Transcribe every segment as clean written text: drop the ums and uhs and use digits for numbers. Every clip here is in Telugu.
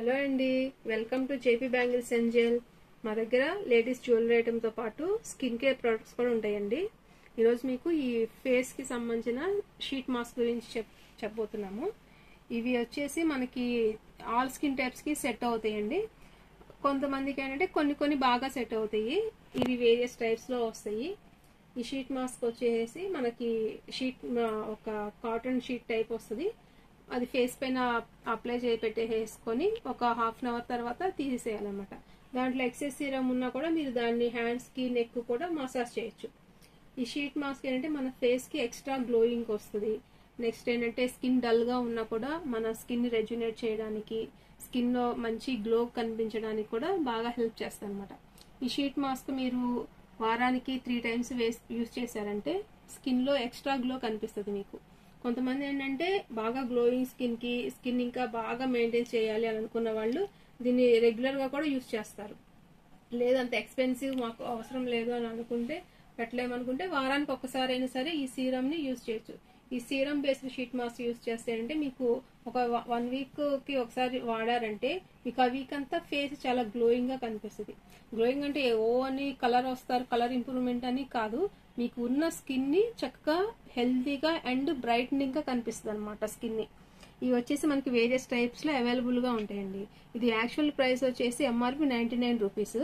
హలో అండి, welcome to JP bangles and gel. మా దగ్గర లేడీస్ జ్యువెలరీ ఐటమ్తో పాటు స్కిన్ కేర్ ప్రొడక్ట్స్ కూడా ఉంటాయండి. ఈరోజు మీకు ఈ ఫేస్కి సంబంధించిన షీట్ మాస్క్ గురించి చెప్పబోతున్నాము. ఇవి వచ్చేసి మనకి ఆల్ స్కిన్ టైప్స్కి సెట్ అవుతాయండి. కొంతమందికి ఏంటంటే కొన్ని బాగా సెట్ అవుతాయి. ఇవి వేరియస్ టైప్స్లో వస్తాయి. ఈ షీట్ మాస్క్ వచ్చేసి మనకి ఒక కాటన్ షీట్ టైప్ వస్తుంది. అది ఫేస్ పైన అప్లై పెట్టేసుకొని ఒక హాఫ్ అన్ అవర్ తర్వాత తీసేయాలన్నమాట. దాంట్లో ఎక్సెస్ సీరం ఉన్నా కూడా మీరు దాన్ని హ్యాండ్స్కి నెక్ కూడా మసాజ్ చేయొచ్చు. ఈ షీట్ మాస్క్ ఏంటంటే మన ఫేస్కి ఎక్స్ట్రా గ్లోయింగ్ వస్తుంది. నెక్స్ట్ ఏంటంటే స్కిన్ డల్గా ఉన్నా కూడా మన స్కిన్ రెజ్యునేట్ చేయడానికి, స్కిన్లో మంచి గ్లో కనిపించడానికి కూడా బాగా హెల్ప్ చేస్తుంది అనమాట. ఈ షీట్ మాస్క్ మీరు వారానికి 3 times యూజ్ చేశారంటే స్కిన్లో ఎక్స్ట్రా గ్లో కనిపిస్తుంది మీకు. కొంతమంది ఏంటంటే బాగా గ్లోయింగ్ స్కిన్ ఇంకా బాగా మెయింటైన్ చేయాలి అని అనుకున్న వాళ్ళు దీన్ని రెగ్యులర్గా కూడా యూజ్ చేస్తారు. లేదంత ఎక్స్పెన్సివ్ మాకు అవసరం లేదు అని అనుకుంటే, పెట్టలేమనుకుంటే వారానికి ఒక్కసారి అయినా సరే ఈ సీరమ్ని యూజ్ చేయొచ్చు. ఈ serum based sheet mask use చేస్తే అంటే మీకు ఒక 1 weekకి ఒకసారి వాడారంటే మీకు ఆ వీక్ అంతా ఫేస్ చాలా గ్లోయింగ్గా కనిపిస్తుంది. గ్లోయింగ్ అంటే అని కలర్ వస్తారు, కలర్ ఇంప్రూవ్మెంట్ అని కాదు, మీకు ఉన్న స్కిన్ని చక్కగా హెల్తీగా అండ్ బ్రైట్నింగ్గా కనిపిస్తుంది అనమాట స్కిన్ని. ఇవి వచ్చేసి మనకి వేరియస్ టైప్స్లో అవైలబుల్గా ఉంటాయండి. ఇది యాక్చువల్ ప్రైస్ వచ్చేసి ఎంఆర్పి 99 రూపీస్.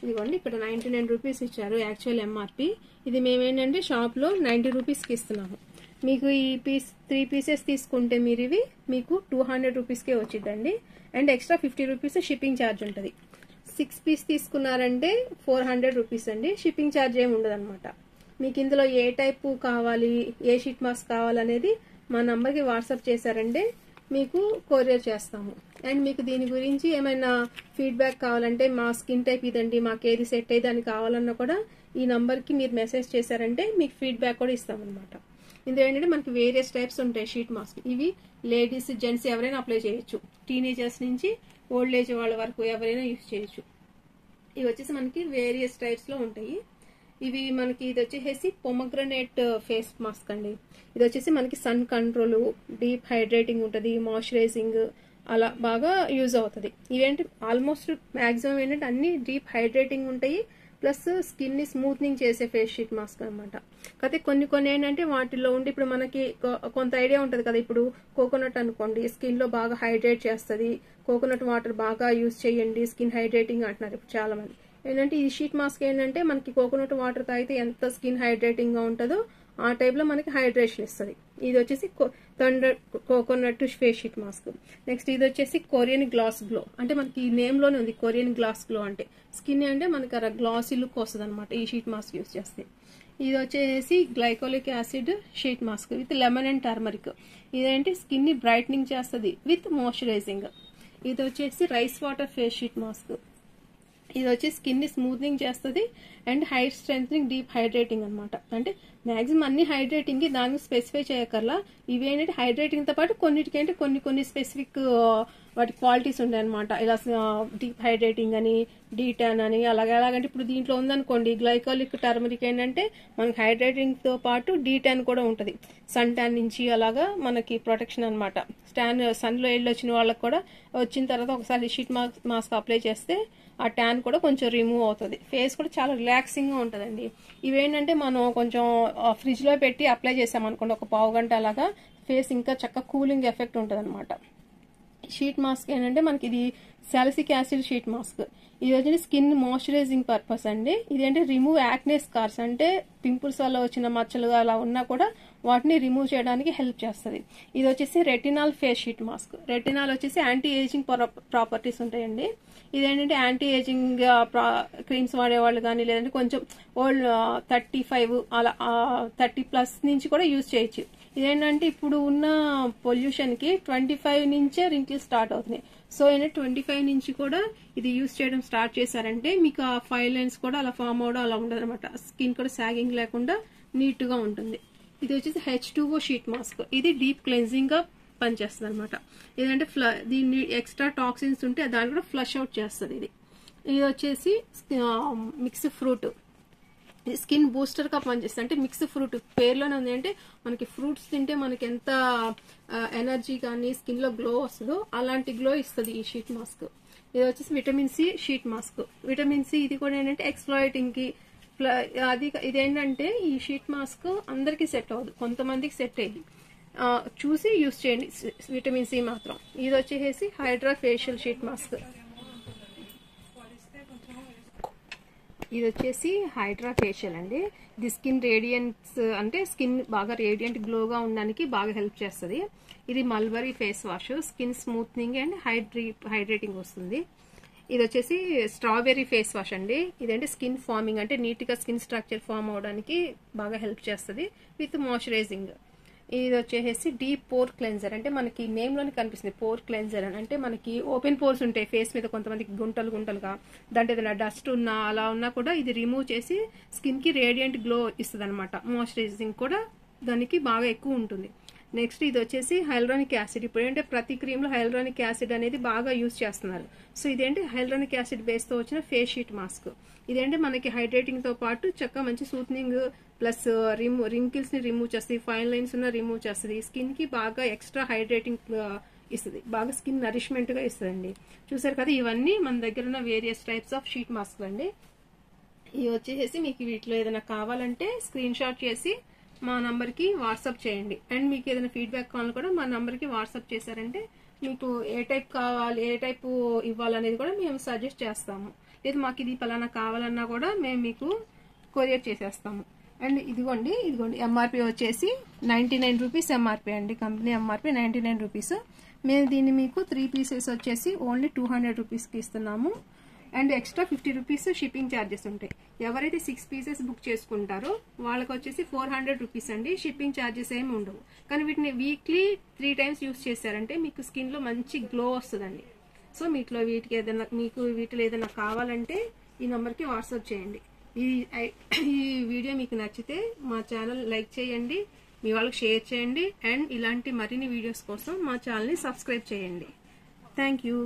ఇదిగోండి, ఇక్కడ 99 రూపీస్ ఇచ్చారు యాక్చువల్ ఎంఆర్పి. ఇది మేమేంటంటే షాప్లో 90 రూపీస్కి ఇస్తున్నాము. మీకు ఈ 3 pieces తీసుకుంటే మీరు ఇవి మీకు 200 రూపీస్కే వచ్చిందండి. And extra 50 rupees shipping charge ఉంటుంది. 6 pieces తీసుకున్నారంటే 400 రూపీస్ అండి. షిప్పింగ్ ఛార్జ్ ఏమి ఉండదు అనమాట. మీకు ఇందులో ఏ టైపు కావాలి, ఏ షీట్ మాస్క్ కావాలనేది మా నంబర్కి వాట్సాప్ చేశారంటే మీకు కొరియర్ చేస్తాము. అండ్ మీకు దీని గురించి ఏమైనా ఫీడ్బ్యాక్ కావాలంటే మా స్కిన్ టైప్ ఇదండి, మాకు ఏది సెట్ అయ్యి దానికి కావాలన్నా కూడా ఈ నంబర్కి మీరు మెసేజ్ చేశారంటే మీకు ఫీడ్బ్యాక్ కూడా ఇస్తామన్నమాట. ఇందులో ఏంటంటే మనకి వేరియస్ టైప్స్ ఉంటాయి షీట్ మాస్క్. ఇవి లేడీస్, జెంట్స్ ఎవరైనా అప్లై చేయొచ్చు. టీనేజర్స్ నుంచి ఓల్డ్ ఏజ్ వాళ్ళ వరకు ఎవరైనా యూజ్ చేయొచ్చు. ఇవి వచ్చేసి మనకి వేరియస్ టైప్స్లో ఉంటాయి. ఇవి మనకి ఇది వచ్చేసి పొమగ్రనేట్ ఫేస్ మాస్క్ అండి. ఇది వచ్చేసి మనకి సన్ కంట్రోల్, డీప్ హైడ్రేటింగ్ ఉంటుంది, మాయిశ్చరైజింగ్ అలా బాగా యూజ్ అవుతుంది. ఇవేంటి ఆల్మోస్ట్ మ్యాక్సిమం ఏంటంటే అన్ని డీప్ హైడ్రేటింగ్ ఉంటాయి, ప్లస్ స్కిన్ ని స్మూత్నింగ్ చేసే ఫేస్ షీట్ మాస్క్ అనమాట. కాకపోతే కొన్ని ఏంటంటే వాటిలో ఉండి ఇప్పుడు మనకి కొంత ఐడియా ఉంటుంది కదా. ఇప్పుడు కోకోనట్ అనుకోండి, స్కిన్ లో బాగా హైడ్రేట్ చేస్తుంది. కోకోనట్ వాటర్ బాగా యూజ్ చేయండి, స్కిన్ హైడ్రేటింగ్ అంటున్నారు ఇప్పుడు చాలా మంది. ఏంటంటే ఈ షీట్ మాస్క్ ఏంటంటే మనకి కోకోనట్ వాటర్ తాగితే ఎంత స్కిన్ హైడ్రేటింగ్ గా ఉంటుందో ఆ టైప్ లో మనకి హైడ్రేషన్ ఇస్తుంది. ఇది వచ్చేసి thunder coconut face sheet mask. Next ఇది వచ్చేసి కొరియన్ గ్లాస్ గ్లో. అంటే మనకి ఈ నేమ్ లోనే ఉంది కొరియన్ గ్లాస్ గ్లో. అంటే స్కిన్ అంటే మనకి అలా గ్లాసీ లుక్ వస్తుంది అనమాట ఈ షీట్ మాస్క్ యూజ్ చేస్తే. ఇది వచ్చేసి glycolic acid sheet mask with lemon and turmeric. ఇదేంటి స్కిన్ ని బ్రైట్నింగ్ చేస్తుంది విత్ మాయిశ్చరైజింగ్. ఇది వచ్చేసి rice water face sheet mask. ఇది వచ్చి స్కిన్ ని స్మూత్నింగ్ చేస్తుంది and height strengthening, deep hydrating అనమాట. అంటే మాక్సిమం అన్ని హైడ్రేటింగ్, దానికి స్పెసిఫై చేయకర్లా. ఇవి ఏంటంటే హైడ్రేటింగ్ తో పాటు కొన్నిటికి అంటే కొన్ని స్పెసిఫిక్ వాటి క్వాలిటీస్ ఉంటాయి అనమాట. ఇలా డీప్ హైడ్రేటింగ్ అని, డీటాన్ అని ఎలాగంటే ఇప్పుడు దీంట్లో ఉందనుకోండి గ్లైకోలిక్ టర్మరిక్ ఏంటంటే మనకి హైడ్రేటింగ్ తో పాటు డీటాన్ కూడా ఉంటుంది. సన్ ట్యాన్ నుంచి అలాగా మనకి ప్రొటెక్షన్ అనమాట. సన్ లో వచ్చిన వాళ్ళకి కూడా వచ్చిన తర్వాత ఒకసారి షీట్ మాస్క్ అప్లై చేస్తే ఆ ట్యాన్ కూడా కొంచెం రిమూవ్ అవుతుంది. ఫేస్ కూడా చాలా రిలాక్సింగ్ గా ఉంటుందండి. ఇవేంటంటే మనం కొంచెం ఫ్రిడ్జ్ లో పెట్టి అప్లై చేసామనుకోండి ఒక పావు గంట అలాగా ఫేస్ ఇంకా చక్కగా కూలింగ్ ఎఫెక్ట్ ఉంటుంది అనమాట. షీట్ మాస్క్ ఏంటంటే మనకి ఇది సాలిసిక్ యాసిడ్ షీట్ మాస్క్. ఇది వచ్చి స్కిన్ మాయిశ్చరైజింగ్ పర్పస్ అండి. ఇదేంటే రిమూవ్ యాక్నే స్కార్స్, అంటే పింపుల్స్ వల్ల వచ్చిన మచ్చలు అలా ఉన్నా కూడా వాటిని రిమూవ్ చేయడానికి హెల్ప్ చేస్తుంది. ఇది వచ్చేసి retinol face sheet mask. Retinol వచ్చేసి యాంటీ ఏజింగ్ ప్రాపర్టీస్ ఉంటాయండి. ఇదేంటంటే యాంటీ ఏజింగ్ క్రీమ్స్ వాడేవాళ్ళు కానీ, లేదంటే కొంచెం ఓల్డ్ 35 అలా 30+ నుంచి కూడా యూజ్ చేయొచ్చు. ఇదేంటంటే ఇప్పుడు ఉన్న పొల్యూషన్ కి 25 నుంచే రింకిల్స్ స్టార్ట్ అవుతున్నాయి. సో ఏంటంటే 25 నుంచి కూడా ఇది యూజ్ చేయడం స్టార్ట్ చేశారంటే మీకు ఆ ఫైవ్ లైన్స్ కూడా అలా ఫామ్ అవడం అలా ఉండదు అనమాట. స్కిన్ కూడా సాగింగ్ లేకుండా నీట్ గా ఉంటుంది. ఇది వచ్చేసి H2O షీట్ మాస్క్. ఇది డీప్ క్లెన్జింగ్ గా పనిచేస్తుంది అనమాట. ఇదంటే దీన్ని ఎక్స్ట్రా టాక్సిన్స్ ఉంటే దాన్ని కూడా ఫ్లష్ అవుట్ చేస్తుంది. ఇది వచ్చేసి మిక్స్ ఫ్రూట్. ఇది స్కిన్ బూస్టర్ గా పనిచేస్తుంది. అంటే మిక్స్ ఫ్రూట్ పేర్లోనే ఉంది. అంటే మనకి ఫ్రూట్స్ తింటే మనకి ఎంత ఎనర్జీ కానీ స్కిన్ లో గ్లో వస్తుందో అలాంటి గ్లో ఇస్తుంది ఈ షీట్ మాస్క్. ఇది వచ్చేసి vitamin C sheet mask. Vitamin C ఇది కూడా ఏంటంటే ఎక్స్ప్లాయిటింగ్ కి అది ఇదేంటంటే ఈ షీట్ మాస్క్ అందరికి సెట్ అవ్వదు, కొంతమందికి సెట్ అయ్యింది. చూసి యూస్ చేయండి విటమిన్ సి మాత్రం. ఇది వచ్చేసి హైడ్రా ఫేషియల్ షీట్ మాస్క్. ఇది వచ్చేసి హైడ్రా ఫేషియల్ అండి. ఇది స్కిన్ రేడియన్స్ అంటే స్కిన్ బాగా రేడియంట్ గ్లోగా ఉండడానికి బాగా హెల్ప్ చేస్తుంది. ఇది mulberry face wash, skin smoothening and hydrating వస్తుంది. ఇది వచ్చేసి స్ట్రాబెర్రీ ఫేస్ వాష్ అండి. ఇదంటే స్కిన్ ఫార్మింగ్ అంటే నీట్ గా స్కిన్ స్ట్రక్చర్ ఫామ్ అవడానికి బాగా హెల్ప్ చేస్తుంది విత్ మాయిశ్చరైజింగ్. ఇది వచ్చేసి డీప్ పోర్ క్లెన్జర్. అంటే మనకి నేమ్ లోనే కనిపిస్తుంది పోర్ క్లెన్జర్ అని. అంటే మనకి ఓపెన్ పోర్స్ ఉంటాయి ఫేస్ మీద, కొంతమందికి గుంటలు గుంటలుగా, దాంట్లో ఏదైనా డస్ట్ ఉన్నా అలా ఉన్నా కూడా ఇది రిమూవ్ చేసి స్కిన్ కి రేడియంట్ గ్లో ఇస్తుంది అనమాట. మాయిశ్చరైజింగ్ కూడా దానికి బాగా ఎక్కువ ఉంటుంది. నెక్స్ట్ ఇది వచ్చేసి హైల్రానిక్ యాసిడ్. ఇప్పుడు ఏంటంటే ప్రతి క్రీమ్ లో హైల్రానిక్ యాసిడ్ అనేది బాగా యూజ్ చేస్తున్నారు. సో ఇదేంటి హైల్రానిక్ యాసిడ్ బేస్ తో వచ్చిన ఫేస్ షీట్ మాస్క్. ఇదేంటే మనకి హైడ్రేటింగ్ తో పాటు చక్కగా మంచి సూత్నింగ్ ప్లస్ రింకిల్స్ ని రిమూవ్ చేస్తుంది, ఫైన్ లైన్స్ ఉన్న రిమూవ్ చేస్తుంది, స్కిన్ కి బాగా ఎక్స్ట్రా హైడ్రేటింగ్ ఇస్తుంది, బాగా స్కిన్ నరిష్మెంట్ గా ఇస్తుందండి. చూసారు కదా, ఇవన్నీ మన దగ్గర ఉన్న various types of sheet mask అండి. ఇవి వచ్చేసి మీకు వీటిలో ఏదైనా కావాలంటే స్క్రీన్ షాట్ చేసి మా నంబర్ కి వాట్సాప్ చేయండి. అండ్ మీకు ఏదైనా ఫీడ్బ్యాక్ కావాలని కూడా మా నంబర్ కి వాట్సాప్ చేశారంటే మీకు ఏ టైప్ కావాలి, ఏ టైప్ ఇవ్వాలనేది కూడా మేము సజెస్ట్ చేస్తాము. లేదు మాకు ఇది పలానా కావాలన్నా కూడా మేము మీకు కొరియర్ చేసేస్తాము. అండ్ ఇదిగోండి ఎంఆర్పి వచ్చేసి 99 రూపీస్ ఎంఆర్పి అండి. Company MRP 99 rupees. మేము దీన్ని మీకు 3 పీసెస్ వచ్చేసి ఓన్లీ 200 రూపీస్కి ఇస్తున్నాము. And extra 50 rupees shipping charges ఉంటాయి. ఎవరైతే 6 పీసెస్ బుక్ చేసుకుంటారో వాళ్ళకి వచ్చేసి 400 రూపీస్ అండి. షిప్పింగ్ ఛార్జెస్ ఏమి ఉండవు. కానీ వీటిని వీక్లీ 3 టైమ్స్ యూస్ చేశారంటే మీకు స్కిన్ లో మంచి గ్లో వస్తుందండి. సో వీటిలో ఏదైనా కావాలంటే ఈ నంబర్కి వాట్సాప్ చేయండి. ఈ వీడియో మీకు నచ్చితే మా ఛానల్ లైక్ చేయండి, మీ వాళ్ళకి షేర్ చేయండి. అండ్ ఇలాంటి మరిన్ని వీడియోస్ కోసం మా ఛానల్ని సబ్స్క్రైబ్ చేయండి. Thank you.